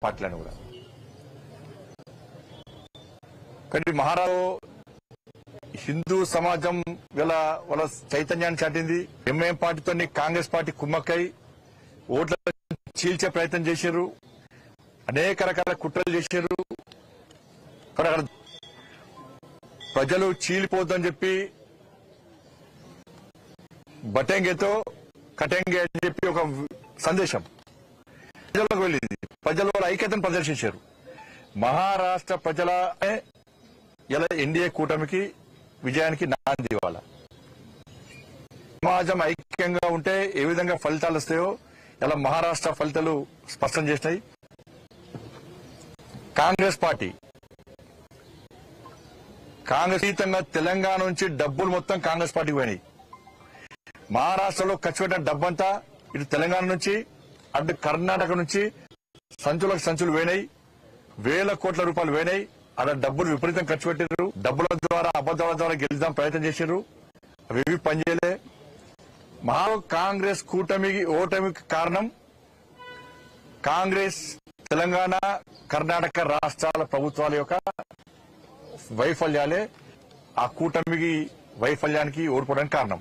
పార్టీలను కూడా. కానీ మహారాష్ట్రలో హిందూ సమాజం వాళ్ళ చైతన్యాన్ని చాటింది. ఎంఐఎం పార్టీతో కాంగ్రెస్ పార్టీ కుమ్మక్కై ఓట్ల చీల్చే ప్రయత్నం చేశారు, అనేక రకాల కుట్రలు చేశారు. ప్రజలు చీలిపోద్దని చెప్పి బటెంగేతో కటెంగే అని చెప్పి ఒక సందేశం ప్రజల్లోకి వెళ్ళింది. ప్రజల వాళ్ళ ఐక్యతను ప్రదర్శించారు. మహారాష్ట్ర ప్రజల ఇలా ఎన్డీఏ కూటమికి విజయానికి నాంది. ఇవాళ సమాజం ఐక్యంగా ఉంటే ఏ విధంగా ఫలితాలు వస్తాయో ఇలా మహారాష్ట్ర ఫలితాలు స్పష్టం చేసినాయి. కాంగ్రెస్ పార్టీ అతీతంగా తెలంగాణ నుంచి డబ్బులు మొత్తం కాంగ్రెస్ పార్టీకి పోయినాయి. మహారాష్ట్రలో ఖర్చు పెట్టిన డబ్బంతా ఇటు తెలంగాణ నుంచి అటు కర్ణాటక నుంచి సంచులకు సంచులు పోయినాయి. వేల కోట్ల రూపాయలు పోయినాయి. అలా డబ్బులు విపరీతం ఖర్చు పెట్టారు. డబ్బుల ద్వారా అబద్దాల ద్వారా గెలుద్దాం ప్రయత్నం చేశారు. అవి పనిచేయలే. కాంగ్రెస్ కూటమికి ఓటమికి కారణం కాంగ్రెస్ తెలంగాణ కర్ణాటక రాష్ట్రాల ప్రభుత్వాల యొక్క వైఫల్యాలే ఆ కూటమికి వైఫల్యానికి ఓడిపోవడానికి కారణం.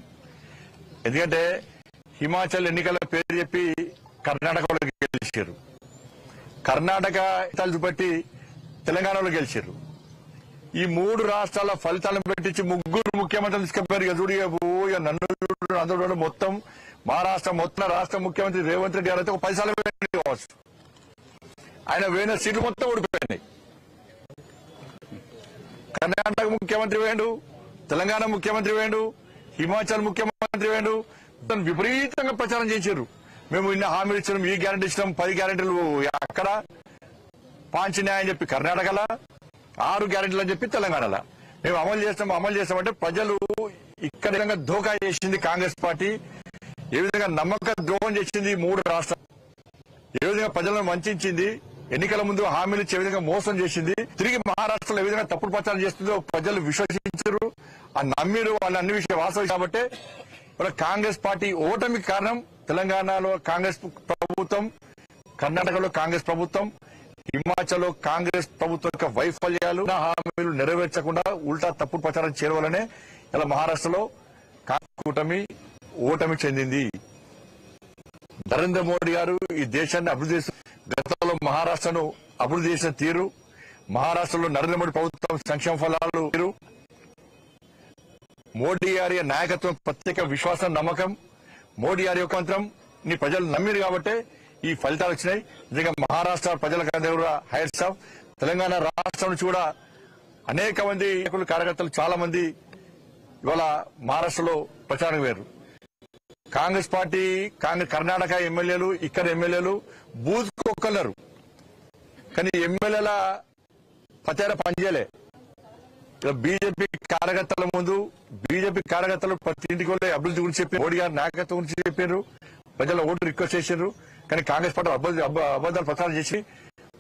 ఎందుకంటే హిమాచల్ ఎన్నికల పేరు చెప్పి కర్ణాటకలో గెలిచారు, కర్ణాటక చూపెట్టి తెలంగాణలో గెలిచారు. ఈ మూడు రాష్ట్రాల ఫలితాలను పెట్టించి ముగ్గురు ముఖ్యమంత్రులు తీసుకెళ్లారు. చూడు నన్ను చూడు అందరూ మొత్తం మహారాష్ట్ర మొత్తం రాష్ట్ర ముఖ్యమంత్రి రేవంత్ రెడ్డి గారు అయితే ఒక 10 సార్లు కావచ్చు. ఆయన వేయిన సీట్లు మొత్తం ఓడిపోయినాయి. కర్ణాటక ముఖ్యమంత్రి వేయండు, తెలంగాణ ముఖ్యమంత్రి వేయండు, హిమాచల్ ముఖ్యమంత్రి వేయండు. విపరీతంగా ప్రచారం చేశారు. మేము ఇన్ని హామీలు ఇచ్చినాం, ఈ గ్యారెంటీ ఇచ్చినాం, 10 గ్యారెంటీలు అక్కడ, పాంచన్యాయం అని చెప్పి కర్ణాటకలో, 6 గ్యారెంటీలు అని చెప్పి తెలంగాణలో మేము అమలు చేస్తామంటే ప్రజలు ఇక్కడ విధంగా ధోకా చేసింది కాంగ్రెస్ పార్టీ. ఏ విధంగా నమ్మక ద్రోహం చేసింది 3 రాష్ట్రాలు, ఏ విధంగా ప్రజలను వంచింది, ఎన్నికల ముందు హామీలు ఇచ్చే విధంగా మోసం చేసింది. తిరిగి మహారాష్ట్రలో ఏ విధంగా తప్పుడు ప్రచారం చేస్తుందో ప్రజలు విశ్వసించారు. ఆ నమ్మిరు వాళ్ళు అన్ని విషయం వాస్తవం. కాబట్టి కాంగ్రెస్ పార్టీ ఓటమికి కారణం తెలంగాణలో కాంగ్రెస్ ప్రభుత్వం, కర్ణాటకలో కాంగ్రెస్ ప్రభుత్వం, హిమాచల్లో కాంగ్రెస్ ప్రభుత్వం యొక్క వైఫల్యాలు, హామీలు నెరవేర్చకుండా ఉల్టా తప్పుడు ప్రచారం చేయడం వల్లనే ఇలా మహారాష్ట్రలో కాంగ్రెస్ కూటమి ఓటమి చెందింది. నరేంద్ర మోడీ గారు ఈ దేశాన్ని అభివృద్ధి చేసిన గతంలో మహారాష్ట్రను అభివృద్ధి చేసిన తీరు, మహారాష్ట్రలో నరేంద్ర మోడీ ప్రభుత్వం సంక్షేమ ఫలాలు తీరు, మోడీ గారి నాయకత్వం ప్రత్యేక విశ్వాసం నమ్మకం, మోడీ గారి యొక్క మంత్రం ని ప్రజలు నమ్మిరు కాబట్టి ఈ ఫలితాలు వచ్చినాయి. నిజంగా మహారాష్ట్ర ప్రజలకు కూడా హైట్స్ ఆఫ్. తెలంగాణ రాష్ట్రం నుంచి కూడా అనేక మంది కార్యకర్తలు చాలా మంది ఇవాళ మహారాష్ట్రలో ప్రచారం వేరు. కాంగ్రెస్ పార్టీ కర్ణాటక ఎమ్మెల్యేలు, ఇక్కడ ఎమ్మెల్యేలు బూత్ ఒక్కన్నారు, కానీ ఎమ్మెల్యేల ప్రచార పనిచేయలే. బీజేపీ కార్యకర్తల ముందు బీజేపీ కార్యకర్తలు ప్రతి ఇంటికి వెళ్ళి అభివృద్ధి గురించి చెప్పి మోడీ గారి నాయకత్వం గురించి చెప్పారు, ప్రజల ఓటు రిక్వెస్ట్ చేశారు. కానీ కాంగ్రెస్ పార్టీ అబద్దాలు ప్రచారం చేసి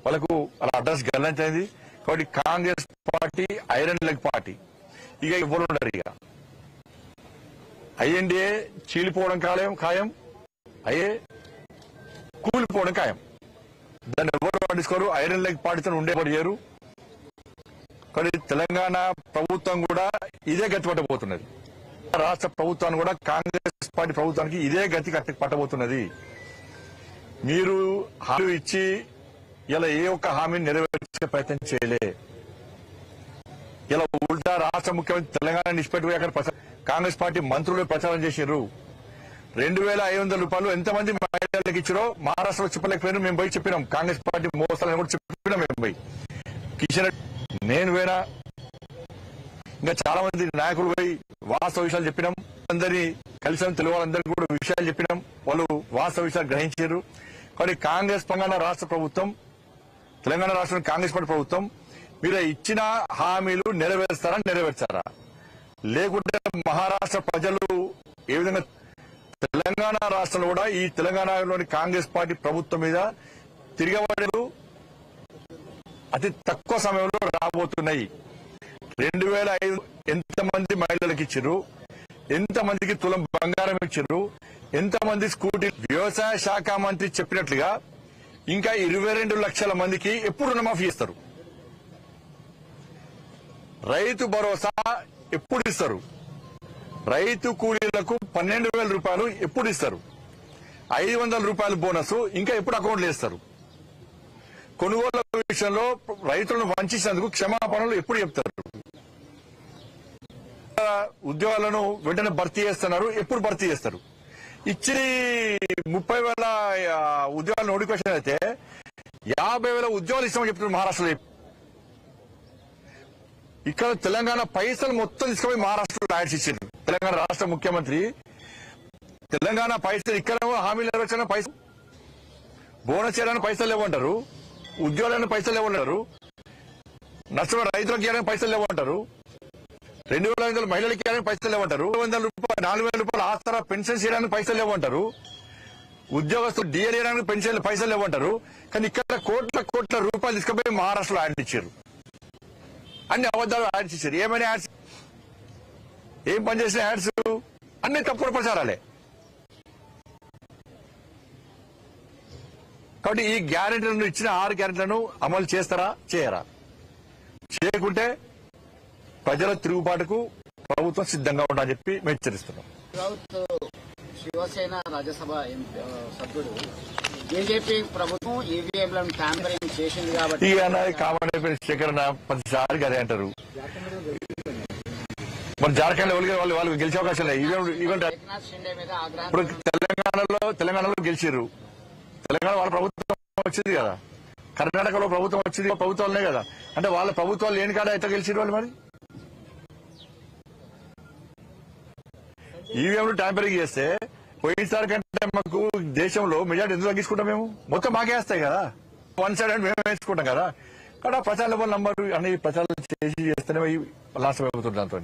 వాళ్ళకు అలా అడ్రస్ గల్లంతైంది. కాబట్టి Congress party iron leg party. ఇక ఎవరు ఉండరు. ఇక ఐఎన్డీఏ చీలిపోవడం ఖాయం, అయ్యే కూలిపోవడం ఖాయం. దాన్ని ఎవరు పట్టించుకోరు. ఐరన్ లెగ్ పార్టీతో ఉండేవారు చేయరు. కానీ తెలంగాణ ప్రభుత్వం కూడా ఇదే గతి పట్టబోతున్నది. రాష్ట్ర ప్రభుత్వాన్ని కూడా కాంగ్రెస్ పార్టీ ప్రభుత్వానికి ఇదే గతి పట్టబోతున్నది. మీరు హామీ ఇచ్చి ఇలా ఏ ఒక్క హామీని నెరవేర్చే ప్రయత్నం చేయలే. ఇలా ఉల్టా రాష్ట్ర ముఖ్యమంత్రి తెలంగాణ నిష్పెట్టుకుని అక్కడ కాంగ్రెస్ పార్టీ మంత్రులు ప్రచారం చేశారు. 2,500 రూపాయలు ఎంతమంది మహిళలకు ఇచ్చారో మహారాష్ట్రలో చెప్పలేకపోయినా మేము పోయి చెప్పినాం. కాంగ్రెస్ పార్టీ మోసాలని కూడా చెప్పినాం. మేము పోయి కిషన్ నేను పోయినా, ఇంకా చాలా మంది నాయకులు పోయి వాస్తవ విషయాలు చెప్పినాం. అందరినీ కలిసాం, తెలుగు వాళ్ళందరికీ కూడా విషయాలు చెప్పినాం. వాళ్ళు వాస్తవ విషయాలు గ్రహించారు. కానీ కాంగ్రెస్ తెలంగాణ రాష్ట్ర ప్రభుత్వం, తెలంగాణ రాష్ట్రం కాంగ్రెస్ పార్టీ ప్రభుత్వం మీరు ఇచ్చిన హామీలు నెరవేర్చారా? లేకుంటే మహారాష్ట్ర ప్రజలు ఏ విధంగా తెలంగాణ రాష్ట్రంలో కూడా ఈ తెలంగాణలోని కాంగ్రెస్ పార్టీ ప్రభుత్వం మీద తిరగబడేలు అతి తక్కువ సమయంలో రాబోతున్నాయి. 2005 ఎంతమంది మహిళలకు ఇచ్చారు, ఎంతమందికి తులం బంగారం ఇచ్చారు, ఎంతమంది స్కూటీ. వ్యవసాయ శాఖ మంత్రి చెప్పినట్లుగా ఇంకా 22 లక్షల మందికి ఎప్పుడు రుణమాఫీ చేస్తారు? రైతు భరోసా ఎప్పుడు ఇస్తారు? రైతు కూలీలకు 12,000 రూపాయలు ఎప్పుడు ఇస్తారు? 500 రూపాయల బోనస్ ఇంకా ఎప్పుడు అకౌంట్లో వేస్తారు? కొనుగోళ్ల విషయంలో రైతులను వంచినందుకు క్షమాపణలు ఎప్పుడు చెప్తారు? ఉద్యోగాలను వెంటనే భర్తీ చేస్తున్నారు, ఎప్పుడు భర్తీ చేస్తారు? ఇచ్చి 30,000 ఉద్యోగాలు నోటిఫికేషన్ అయితే 50,000 ఉద్యోగాలు ఇస్తామని చెప్తున్నారు మహారాష్ట్రలో. ఇక్కడ తెలంగాణ పైసలు మొత్తం తీసుకుపోయి మహారాష్ట్రలో యాడ్స్ ఇచ్చారు. తెలంగాణ రాష్ట్ర ముఖ్యమంత్రి తెలంగాణ పైసలు ఇక్కడ హామీలు నెరవేర్చిన పైసలు, బోనస్ చేయడానికి పైసలు లేవంటారు, ఉద్యోగాలను పైసలు లేవంటారు, నష్టమైన రైతులకు ఇవ్వడానికి పైసలు లేవంటారు, 2,500 మహిళలకు ఇవ్వడానికి పైసలు లేవంటారు, 4,000 రూపాయలు ఆసరా పెన్షన్ చేయడానికి పైసలు లేవంటారు, ఉద్యోగస్తులు డిఏ చేయడానికి పెన్షన్ పైసలు లేవంటారు. కానీ ఇక్కడ కోట్ల రూపాయలు తీసుకుపోయి మహారాష్ట్రలో యాడ్ ఇచ్చారు. అన్ని అబద్దాలు యాడ్స్ ఇచ్చారు. ఏమైనా యాడ్స్, ఏం పనిచేసిన యాడ్స్ అన్ని తప్పుడు ప్రచారాలే. కాబట్టి ఈ గ్యారెంటీలను ఇచ్చిన 6 గ్యారెంటీలను అమలు చేస్తారా, చేయరా? చేయకుంటే ప్రజల తిరుగుబాటుకు ప్రభుత్వం సిద్ధంగా ఉండాలని చెప్పి మేము హెచ్చరిస్తున్నాం. శివసేన రాజ్యసభ సభ్యుడు బీజేపీ ప్రభుత్వం ఈవీఎంలను ట్యాంపరింగ్ చేసింది కాబట్టి కామన్ అయిపోయిన స్పీకర్ ప్రతిసారి అదే అంటారు. మన జార్ఖండ్ వాళ్ళు గెలిచే అవకాశం లేదు. ఇప్పుడు తెలంగాణలో గెలిచారు. తెలంగాణ వాళ్ళ ప్రభుత్వం వచ్చింది కదా, కర్ణాటకలో ప్రభుత్వం వచ్చింది, ప్రభుత్వాలనే కదా. అంటే వాళ్ళ ప్రభుత్వాలు లేని కాడ ఎట్లా గెలిచారు వాళ్ళు? మరి ఈవీఎంలు ట్యాంపరింగ్ చేస్తే పోయినసారి కంటే మాకు దేశంలో మెజార్టీ ఎందుకు తగ్గించుకుంటాం? మేము మొత్తం మాకే వేస్తాయి కదా, 1 సైడ్ మేము వేసుకుంటాం కదా. కాబట్టి ప్రచార లెవెల్ నంబర్ అన్ని ప్రచారం చేస్తేనే లాస్ట్ అయిపోతుంది. దాంతో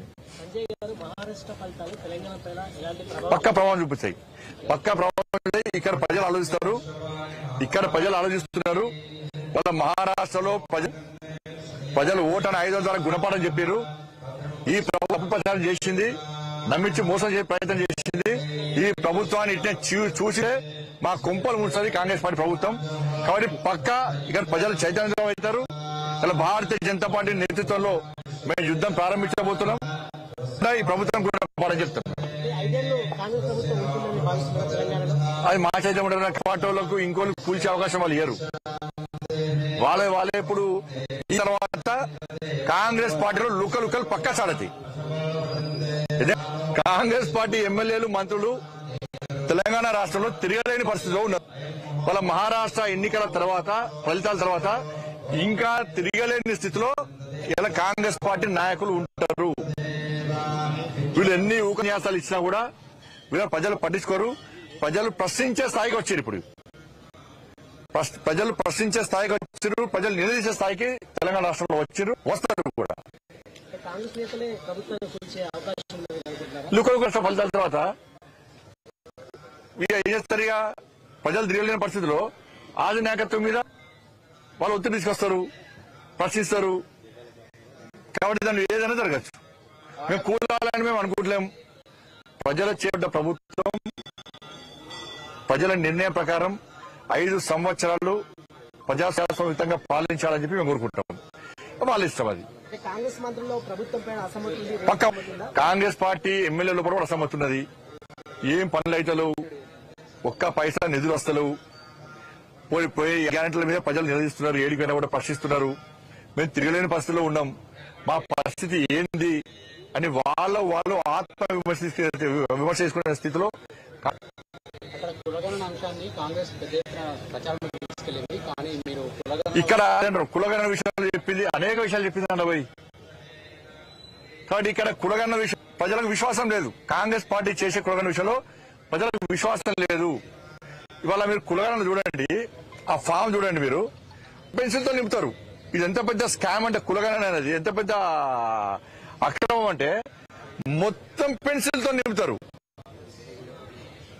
పక్క ప్రభావం చూపిస్తాయి. ఇక్కడ ప్రజలు ఆలోచిస్తారు, వాళ్ళ మహారాష్ట్రలో ప్రజలు ఓటని 500 ద్వారా గుణపాఠం చెప్పారు. ఈ ప్రభుత్వం ప్రచారం చేసింది, నమ్మించి మోసం చేసే ప్రయత్నం చేసింది. ఈ ప్రభుత్వాన్ని ఇట్లా చూసే మా కుంపలు ముడుస్తుంది కాంగ్రెస్ పార్టీ ప్రభుత్వం. కాబట్టి పక్క ఇక్కడ ప్రజలు చైతన్యం అవుతారు. ఇలా భారతీయ జనతా పార్టీ నేతృత్వంలో మేము యుద్ధం ప్రారంభించబోతున్నాం. ఈ ప్రభుత్వం కూడా పాఠం చెప్తున్నాం. అది మా చైతన్యం పార్టీలకు ఇంకోళ్ళు కూల్చే అవకాశం వాళ్ళు ఇయ్యరు. వాళ్ళే ఇప్పుడు ఈ తర్వాత కాంగ్రెస్ పార్టీలో లుకలు పక్కా సాడతాయి. కాంగ్రెస్ పార్టీ ఎమ్మెల్యేలు, మంత్రులు తెలంగాణ రాష్ట్రంలో తిరగలేని పరిస్థితిలో ఉన్నారు. వాళ్ళ మహారాష్ట్ర ఎన్నికల తర్వాత, ఫలితాల తర్వాత ఇంకా తిరగలేని స్థితిలో ఇలా కాంగ్రెస్ పార్టీ నాయకులు ఉంటారు. వీళ్ళు ఎన్ని ఉపన్యాసాలు ఇచ్చినా కూడా వీళ్ళు ప్రజలు పట్టించుకోరు. ప్రజలు ప్రశ్నించే స్థాయికి వచ్చారు. ఇప్పుడు ప్రజలు ప్రశ్నించే స్థాయికి వచ్చారు, ప్రజలు నిలదీసే స్థాయికి తెలంగాణ రాష్ట్రంలో వచ్చారు, వస్తారు కూడా. లుకలు ఫలితాల తర్వాత ఇక ఏం చేస్తారు? ఇక ప్రజలు తిరగలేని పరిస్థితిలో ఆది నాయకత్వం మీద వాళ్ళు ఒత్తిడి తీసుకొస్తారు, ప్రశ్నిస్తారు. కాబట్టి దాన్ని ఏదైనా జరగచ్చు. మేము కూలాలని మేము అనుకోవట్లేము. ప్రజల చేపట్ట ప్రభుత్వం ప్రజల నిర్ణయం ప్రకారం 5 సంవత్సరాలు ప్రజాస్వామ్యంగా పాలించాలని చెప్పి మేము కోరుకుంటాం. వాళ్ళ ఇష్టం అది. పక్క కాంగ్రెస్ పార్టీ ఎమ్మెల్యేల లోపల కూడా అసమ్మతి ఉన్నది. ఏం పనులు అయితే ఒక్క పైసా నిధులు వస్తలేవు. పోయి గ్యారెంటీల మీద ప్రజలు నిలదీస్తున్నారు, ఏడికైనా కూడా ప్రశ్నిస్తున్నారు. మేము తిరగలేని పరిస్థితిలో ఉన్నాం, మా పరిస్థితి ఏంది అని వాళ్ళు ఆత్మ విమర్శ చేసుకునే స్థితిలో ఇక్కడ కులగణ విషయాలు చెప్పింది, అనేక విషయాలు చెప్పింది అన్న పోయి. కాబట్టి ఇక్కడ కులగణ విషయం ప్రజలకు విశ్వాసం లేదు. కాంగ్రెస్ పార్టీ చేసే కులగణ విషయంలో ప్రజలకు విశ్వాసం లేదు. ఇవాళ మీరు కులగణను చూడండి, ఆ ఫామ్ చూడండి, మీరు పెన్సిల్తో నింపుతారు. ఇది ఎంత పెద్ద స్కామ్ అంటే కులగణ అనేది ఎంత పెద్ద అక్రమం అంటే మొత్తం పెన్సిల్తో నింపుతారు.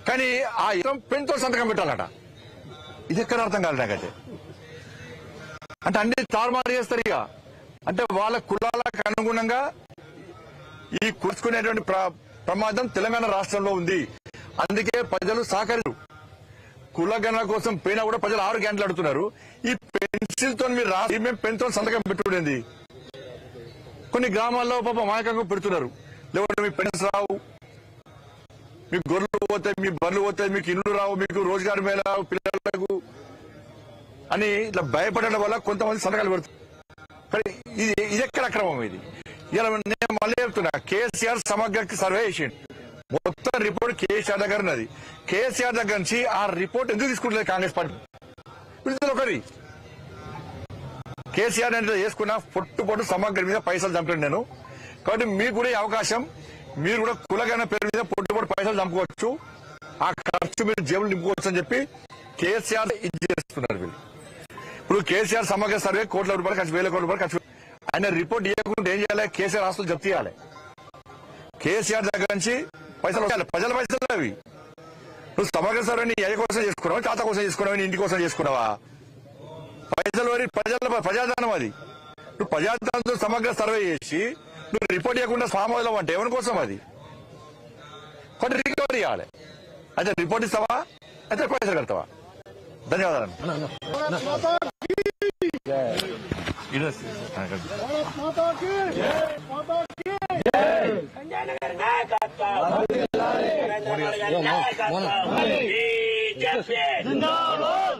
కానీ ఆ పెన్తో సంతకం పెట్టాలట. ఇది ఎక్కడ అర్థం కాదు నాకైతే. అంటే అన్ని తారుమారు చేస్తారు. ఇక అంటే వాళ్ళ కులాలకు అనుగుణంగా ఈ కూర్చుకునేటువంటి ప్రమాదం తెలంగాణ రాష్ట్రంలో ఉంది. అందుకే ప్రజలు సహకరించరు. కులగణన కోసం పోయినా కూడా ప్రజలు 6 గంటలు అడుగుతున్నారు. ఈ పెన్సిల్ తో మీరు రాసి మేము పెన్ తో సంతకం పెట్టుకుంది. కొన్ని గ్రామాల్లో పాప మాయకంగా పెడుతున్నారు. లేకపోతే మీ పెన్స్ రావు, మీకు గొర్రెలు పోతాయి, మీ బర్రెలు పోతాయి, మీకు ఇల్లు రావు, మీకు రోజుగారు మేళ పిల్లలకు అని ఇట్లా భయపడడం వల్ల కొంతమంది సంతకాలు పెడుతున్నారు. కానీ ఇది ఎక్కడ అక్రమం? ఇది ఇలా నేను మళ్ళీ చెప్తున్నా, కేసీఆర్ సమగ్ర సర్వే చేసిండు. మొత్తం రిపోర్ట్ కేసీఆర్ దగ్గర ఉన్నది. కేసీఆర్ దగ్గర నుంచి ఆ రిపోర్ట్ ఎందుకు తీసుకుంటలేదు కాంగ్రెస్ పార్టీ? ఒకరి కేసీఆర్ అంటే చేసుకున్న పొట్టు సమగ్ర మీద పైసలు చంపాను నేను. కాబట్టి మీకు కూడా ఈ అవకాశం, మీరు కూడా కులగణ పేరు మీద పొట్టు పైసలు చంపుకోవచ్చు, ఆ ఖర్చు మీరు జేబులు నింపుకోవచ్చు అని చెప్పి కేసీఆర్ ఇది చేస్తున్నారు వీళ్ళు. ఇప్పుడు కేసీఆర్ సమగ్ర సర్వే కోట్ల రూపాయలు ఖర్చు, 1000 కోట్ల రూపాయలు ఖర్చు. ఆయన రిపోర్ట్ ఇవ్వకుండా ఏం చేయాలి? కేసీఆర్ ఆస్తులు జప్తు చేయాలి. కేసీఆర్ దగ్గర నుంచి పైసలు వచ్చాయి, ప్రజల పైసలు అవి. నువ్వు సమగ్ర సర్వే నీ అయ్య కోసం చేసుకున్నావా, తాత కోసం చేసుకున్నావా, నీ ఇంటి కోసం చేసుకున్నావా? పైసలు ప్రజాధనం అది. నువ్వు ప్రజాధనంతో సమగ్ర సర్వే చేసి నువ్వు రిపోర్ట్ ఇవ్వకుండా ఫామ్ హౌస్ అంటే ఎవరి కోసం అది? కొన్ని రికవరీ చేయాలి. అయితే రిపోర్ట్ ఇస్తావా, అయితే పైసలు కడతావా? ధన్యవాదాలు. జిందాబాద్